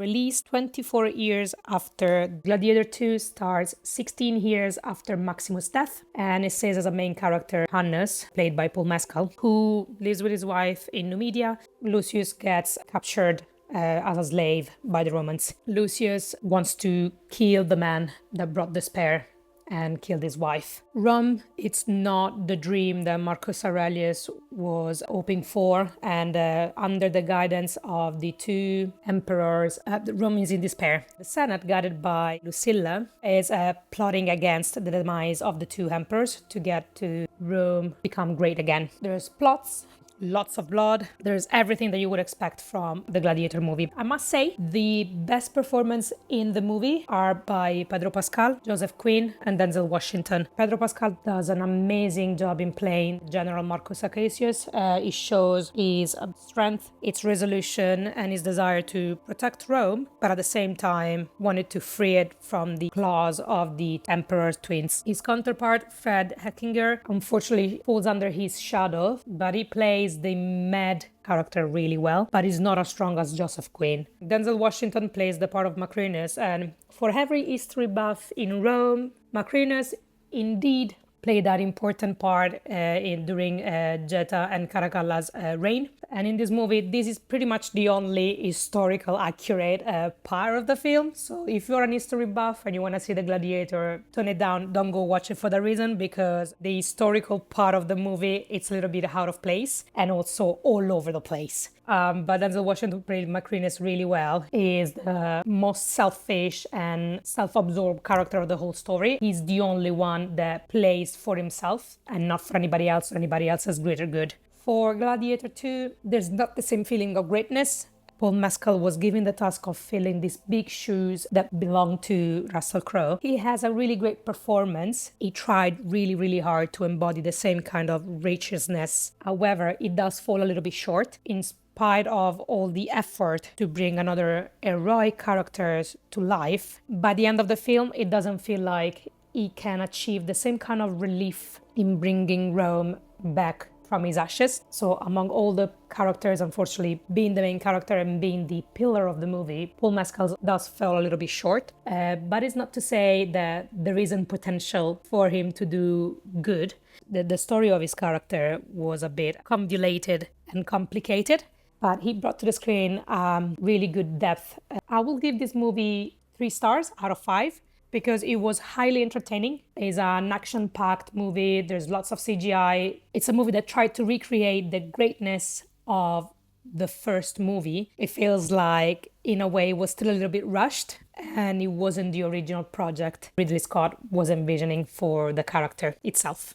Released 24 years after Gladiator 2 starts 16 years after Maximus' death, and it says as a main character Hannes, played by Paul Mescal, who lives with his wife in Numidia. Lucius gets captured as a slave by the Romans. Lucius wants to kill the man that brought despair and killed his wife. Rome, it's not the dream that Marcus Aurelius was hoping for, and under the guidance of the two emperors, Rome is in despair. The Senate, guided by Lucilla, is plotting against the demise of the two emperors to get to Rome become great again. There's plots, lots of blood. There's everything that you would expect from the Gladiator movie. I must say, the best performance in the movie are by Pedro Pascal, Joseph Quinn, and Denzel Washington. Pedro Pascal does an amazing job in playing General Marcus Acacius. He shows his strength, its resolution, and his desire to protect Rome, but at the same time wanted to free it from the claws of the Emperor's twins. His counterpart, Fred Heckinger, unfortunately falls under his shadow, but he plays the mad character really well, but is not as strong as Joseph Quinn. Denzel Washington plays the part of Macrinus, and for every history buff in Rome, Macrinus indeed played that important part during Geta and Caracalla's reign. And in this movie, this is pretty much the only historical accurate part of the film. So if you're an history buff and you want to see The Gladiator, tone it down. Don't go watch it for that reason, because the historical part of the movie, it's a little bit out of place and also all over the place. But Denzel Washington played Macrinus really well. He is the most selfish and self-absorbed character of the whole story. He's the only one that plays for himself and not for anybody else or anybody else's greater good. For Gladiator 2, there's not the same feeling of greatness. Paul Mescal was given the task of filling these big shoes that belong to Russell Crowe. He has a really great performance. He tried really, really hard to embody the same kind of righteousness. However, it does fall a little bit short in spite of all the effort to bring another heroic characters to life. By the end of the film, it doesn't feel like he can achieve the same kind of relief in bringing Rome back from his ashes. So among all the characters, unfortunately, being the main character and being the pillar of the movie, Paul Mescal does fall a little bit short. But it's not to say that there isn't potential for him to do good. The story of his character was a bit convoluted and complicated, but he brought to the screen really good depth. I will give this movie 3 stars out of 5. Because it was highly entertaining. It's an action-packed movie. There's lots of CGI. It's a movie that tried to recreate the greatness of the first movie. It feels like, in a way, it was still a little bit rushed, and it wasn't the original project Ridley Scott was envisioning for the character itself.